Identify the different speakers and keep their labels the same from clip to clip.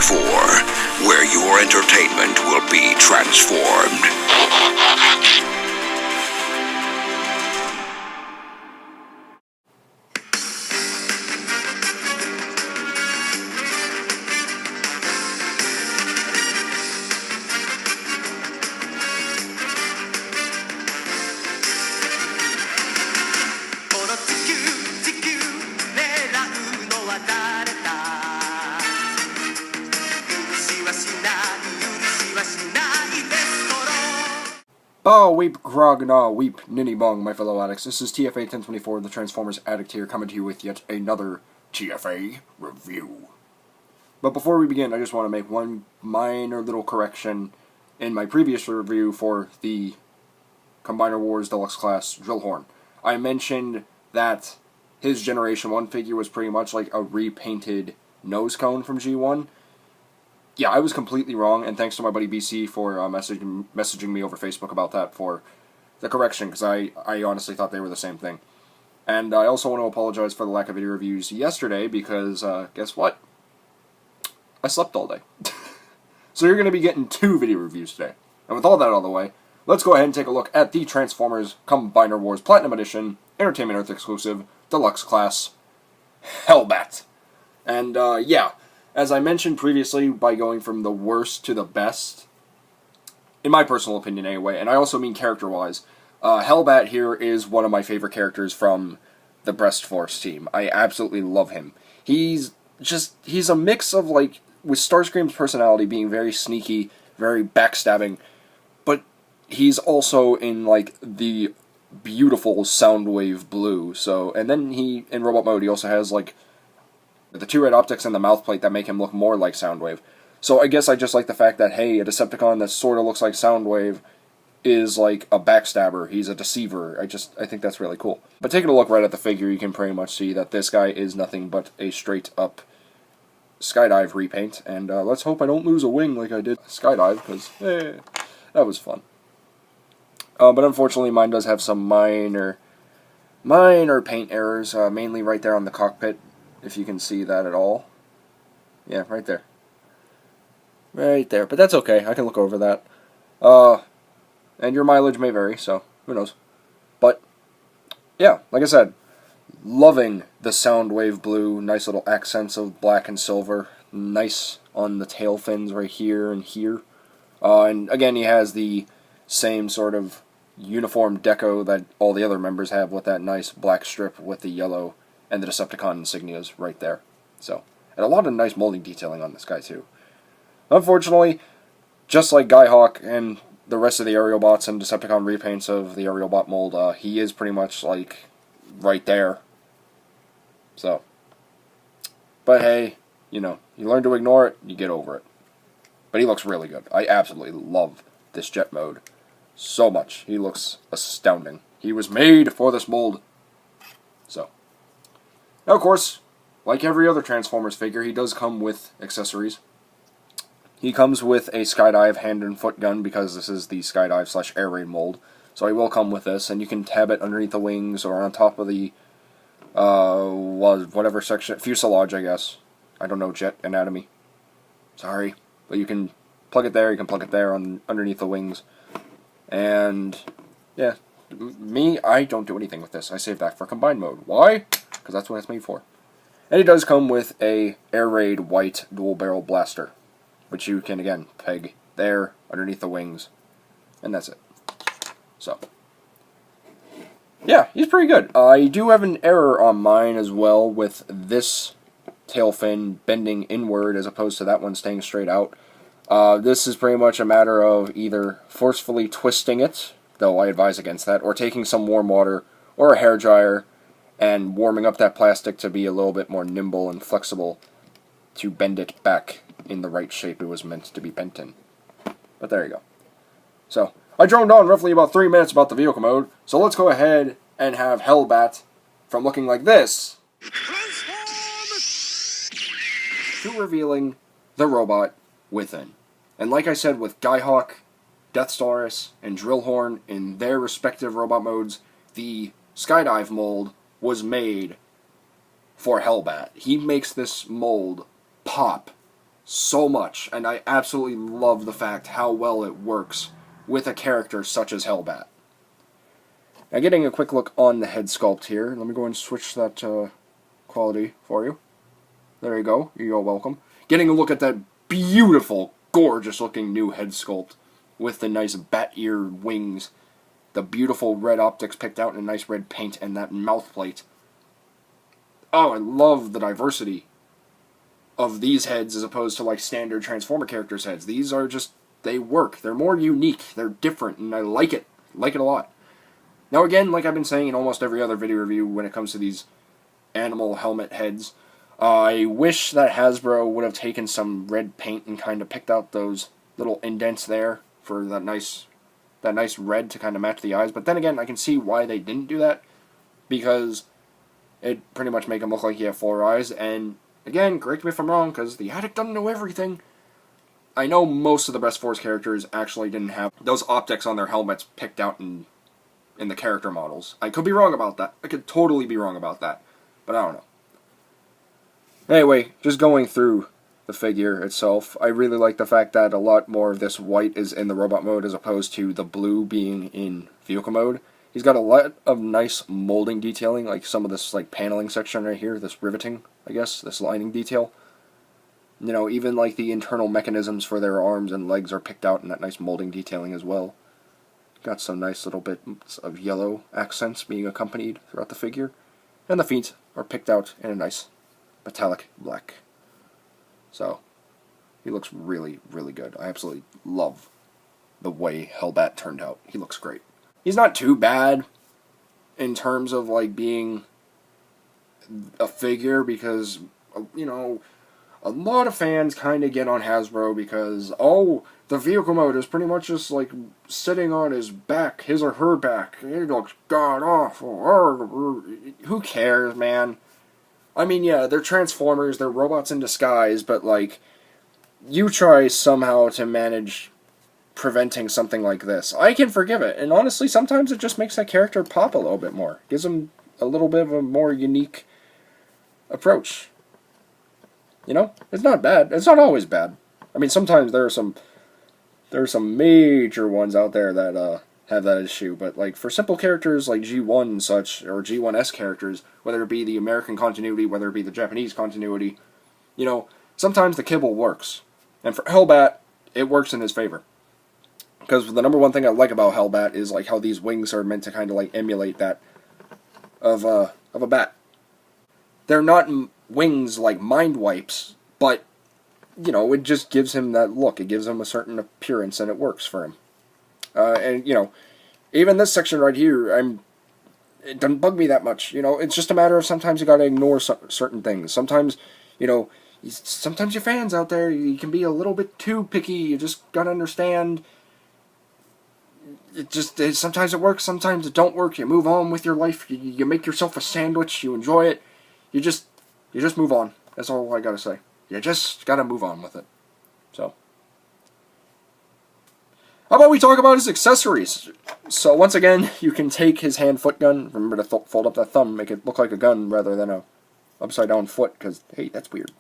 Speaker 1: 2024, where your entertainment will be transformed.
Speaker 2: Bow, weep, grog, gnaw, weep, ninny bong, my fellow addicts. This is TFA 1024, the Transformers Addict here, coming to you with yet another TFA review. But before we begin, I just want to make one minor little correction in my previous review for the Combiner Wars Deluxe Class Drillhorn. I mentioned that his Generation 1 figure was pretty much like a repainted nose cone from G1. Yeah, I was completely wrong, and thanks to my buddy BC for messaging me over Facebook about that for the correction, because I honestly thought they were the same thing. And I also want to apologize for the lack of video reviews yesterday, because, guess what? I slept all day. So you're going to be getting 2 video reviews today. And with all that out of the way, let's go ahead and take a look at the Transformers Combiner Wars Platinum Edition, Entertainment Earth exclusive, Deluxe Class, Hellbat. And, yeah. As I mentioned previously, by going from the worst to the best, in my personal opinion anyway, and I also mean character-wise, Hellbat here is one of my favorite characters from the Breast Force team. I absolutely love him. He's a mix of, like, with Starscream's personality being very sneaky, very backstabbing, but he's also in, like, the beautiful Soundwave blue, so, and then in robot mode, he also has, like, the 2 red optics and the mouth plate that make him look more like Soundwave. So I guess I just like the fact that, hey, a Decepticon that sort of looks like Soundwave is like a backstabber. He's a deceiver. I think that's really cool. But taking a look right at the figure, you can pretty much see that this guy is nothing but a straight-up Skydive repaint. And let's hope I don't lose a wing like I did Skydive, because, that was fun. But unfortunately, mine does have some minor paint errors, mainly right there on the cockpit. If you can see that at all. Yeah, right there. Right there. But that's okay. I can look over that. And your mileage may vary, so who knows. But, yeah, like I said, loving the Soundwave blue. Nice little accents of black and silver. Nice on the tail fins right here and here. And again, he has the same sort of uniform deco that all the other members have with that nice black strip with the yellow and the Decepticon insignias right there. So, and a lot of nice molding detailing on this guy too. Unfortunately, just like Skyhawk and the rest of the Aerialbots and Decepticon repaints of the Aerialbot mold, he is pretty much like right there. So, but hey, you know, you learn to ignore it, you get over it. But he looks really good. I absolutely love this jet mode so much. He looks astounding. He was made for this mold. So. Now, of course, like every other Transformers figure, he does come with accessories. He comes with a Skydive hand and foot gun, because this is the Skydive / Air Raid mold. So he will come with this, and you can tab it underneath the wings or on top of the, whatever section, fuselage, I guess. I don't know jet anatomy. Sorry. But you can plug it there, you can plug it there underneath the wings. And, yeah, me, I don't do anything with this. I save that for combined mode. Why? Because that's what it's made for. And it does come with a Air Raid white dual-barrel blaster, which you can, again, peg there, underneath the wings, and that's it. So, yeah, he's pretty good. I do have an error on mine as well, with this tail fin bending inward as opposed to that one staying straight out. This is pretty much a matter of either forcefully twisting it, though I advise against that, or taking some warm water or a hairdryer and warming up that plastic to be a little bit more nimble and flexible to bend it back in the right shape it was meant to be bent in. But there you go. So, I droned on roughly about 3 minutes about the vehicle mode, so let's go ahead and have Hellbat from looking like this to revealing the robot within. And like I said with Skyhawk, Deathsaurus, and Drillhorn in their respective robot modes, the Skydive mold was made for Hellbat. He makes this mold pop so much, and I absolutely love the fact how well it works with a character such as Hellbat. Now, getting a quick look on the head sculpt here, let me go and switch that quality for you. There you go. You're welcome. Getting a look at that beautiful, gorgeous-looking new head sculpt with the nice bat ear wings, the beautiful red optics picked out in a nice red paint, and that mouth plate. Oh, I love the diversity of these heads as opposed to like standard Transformer characters' heads. These are just, they work. They're more unique. They're different, and I like it. Like it a lot. Now again, like I've been saying in almost every other video review when it comes to these animal helmet heads, I wish that Hasbro would have taken some red paint and kind of picked out those little indents there for that nice red to kind of match the eyes. But then again, I can see why they didn't do that, because it pretty much make him look like he had 4 eyes. And again, correct me if I'm wrong, because the Addict doesn't know everything. I know most of the Best Force characters actually didn't have those optics on their helmets picked out in the character models. I could be wrong about that. I could totally be wrong about that. But I don't know. Anyway, just going through the figure itself, I really like the fact that a lot more of this white is in the robot mode as opposed to the blue being in vehicle mode. He's got a lot of nice molding detailing, like some of this like paneling section right here, this riveting, I guess, this lining detail. You know, even like the internal mechanisms for their arms and legs are picked out in that nice molding detailing as well. Got some nice little bits of yellow accents being accompanied throughout the figure. And the feet are picked out in a nice metallic black. So, he looks really, really good. I absolutely love the way Hellbat turned out. He looks great. He's not too bad in terms of like being a figure, because, you know, a lot of fans kind of get on Hasbro because, oh, the vehicle mode is pretty much just like sitting on his back, his or her back. It looks god awful. Who cares, man? I mean, yeah, they're Transformers, they're robots in disguise, but like, you try somehow to manage preventing something like this. I can forgive it, and honestly, sometimes it just makes that character pop a little bit more. Gives him a little bit of a more unique approach. You know, it's not bad. It's not always bad. I mean, sometimes there are some major ones out there that have that issue, but like for simple characters like G1 and such, or G1S characters, whether it be the American continuity, whether it be the Japanese continuity, you know, sometimes the kibble works. And for Hellbat, it works in his favor. Because the number one thing I like about Hellbat is like how these wings are meant to kind of like emulate that of a bat. They're not wings like mind wipes, but, you know, it just gives him that look. It gives him a certain appearance, and it works for him. And, you know, even this section right here, it doesn't bug me that much. You know, it's just a matter of sometimes you gotta ignore certain things. Sometimes, you know, sometimes your fans out there, you can be a little bit too picky. You just gotta understand. Sometimes it works, sometimes it don't work. You move on with your life. You make yourself a sandwich. You enjoy it. You just move on. That's all I gotta say. You just gotta move on with it. So, how about we talk about his accessories? So once again, you can take his hand-foot gun. Remember to fold up that thumb, make it look like a gun rather than a upside-down foot, because, hey, that's weird.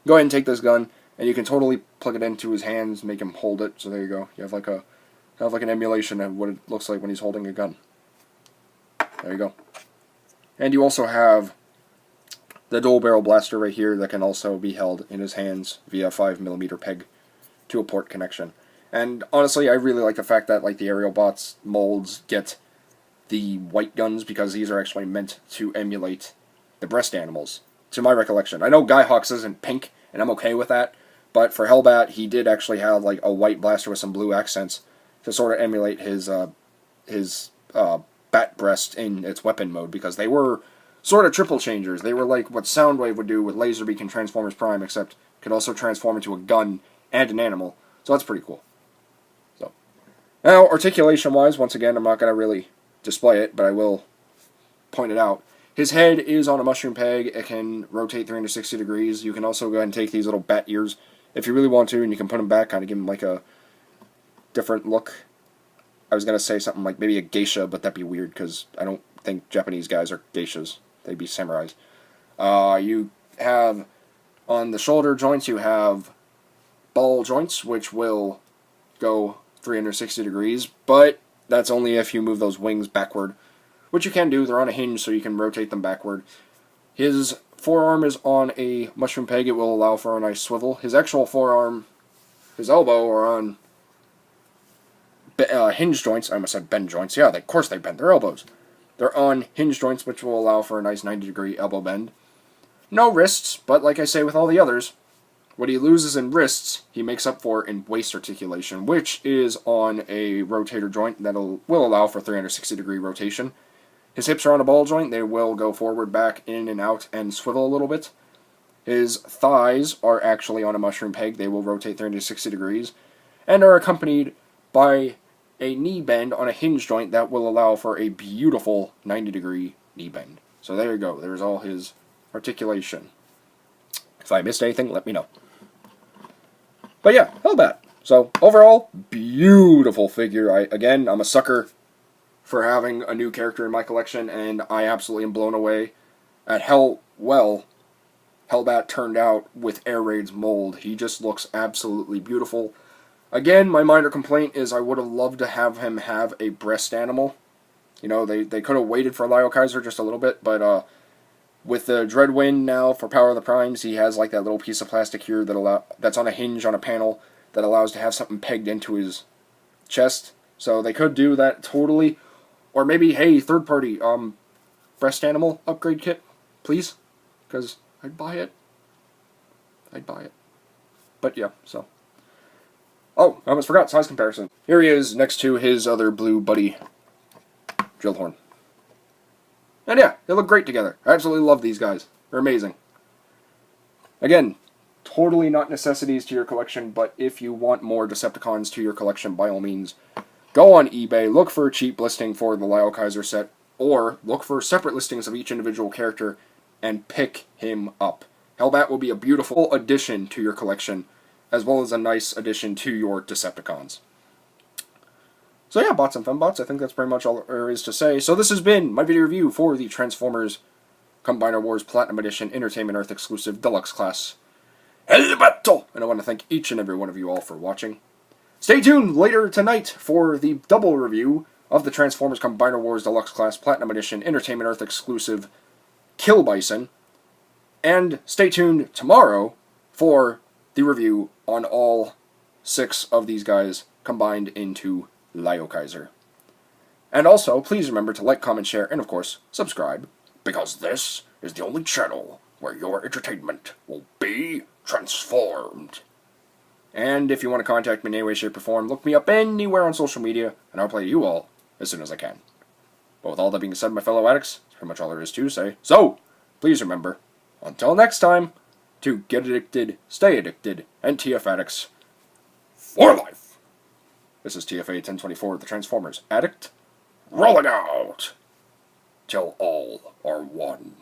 Speaker 2: Go ahead and take this gun, and you can totally plug it into his hands, make him hold it. So there you go. You have like an emulation of what it looks like when he's holding a gun. There you go. And you also have the dual barrel blaster right here that can also be held in his hands via a 5mm peg to a port connection. And honestly, I really like the fact that like the Aerial Bots molds get the white guns, because these are actually meant to emulate the breast animals, to my recollection. I know Skyhawk's isn't pink, and I'm okay with that, but for Hellbat, he did actually have like a white blaster with some blue accents to sort of emulate his bat breast in its weapon mode, because they were sort of triple changers. They were like what Soundwave would do with Laserbeak and Transformers Prime, except could also transform into a gun and an animal. So that's pretty cool. So now, articulation-wise, once again, I'm not going to really display it, but I will point it out. His head is on a mushroom peg. It can rotate 360 degrees. You can also go ahead and take these little bat ears if you really want to, and you can put them back, kind of give him like a different look. I was going to say something like maybe a geisha, but that'd be weird, because I don't think Japanese guys are geishas. They'd be samurais. You have On the shoulder joints, you have ball joints, which will go 360 degrees, but that's only if you move those wings backward, which you can do. They're on a hinge, so you can rotate them backward. His forearm is on a mushroom peg. It will allow for a nice swivel. His actual forearm, his elbow, are on hinge joints. I almost said bend joints. Yeah, of course they bend. They're elbows. They're on hinge joints, which will allow for a nice 90-degree elbow bend. No wrists, but like I say with all the others, what he loses in wrists, he makes up for in waist articulation, which is on a rotator joint that will allow for 360-degree rotation. His hips are on a ball joint. They will go forward, back, in, and out, and swivel a little bit. His thighs are actually on a mushroom peg. They will rotate 360 degrees, and are accompanied by a knee bend on a hinge joint that will allow for a beautiful 90-degree knee bend. So there you go. There's all his articulation. If I missed anything, let me know. But yeah, Hellbat. So overall, beautiful figure. I'm a sucker for having a new character in my collection, and I absolutely am blown away at how well Hellbat turned out with Air Raid's mold. He just looks absolutely beautiful. Again, my minor complaint is I would have loved to have him have a breast animal. You know, they could have waited for Lyle Kaiser just a little bit, but with the Dreadwind now for Power of the Primes, he has like that little piece of plastic here that's on a hinge on a panel that allows to have something pegged into his chest. So they could do that totally. Or maybe, hey, third party, breast animal upgrade kit, please? Because I'd buy it. But yeah, so. Oh, I almost forgot, size comparison. Here he is next to his other blue buddy, Drillhorn. And yeah, they look great together. I absolutely love these guys. They're amazing. Again, totally not necessities to your collection, but if you want more Decepticons to your collection, by all means, go on eBay, look for a cheap listing for the Lyle Kaiser set, or look for separate listings of each individual character and pick him up. Hellbat will be a beautiful addition to your collection, as well as a nice addition to your Decepticons. So yeah, bots and fembots, I think that's pretty much all there is to say. So this has been my video review for the Transformers Combiner Wars Platinum Edition Entertainment Earth exclusive Deluxe class Hellbat! And I want to thank each and every one of you all for watching. Stay tuned later tonight for the double review of the Transformers Combiner Wars Deluxe class Platinum Edition Entertainment Earth exclusive Kill Bison. And stay tuned tomorrow for the review on all 6 of these guys combined into Lyle Kaiser. And also, please remember to like, comment, share, and of course, subscribe, because this is the only channel where your entertainment will be transformed. And if you want to contact me in any way, shape, or form, look me up anywhere on social media, and I'll play you all as soon as I can. But with all that being said, my fellow addicts, that's pretty much all there is to say. So, please remember, until next time, to get addicted, stay addicted, and TF addicts for life. This is TFA 1024, the Transformers Addict, rolling out till all are one.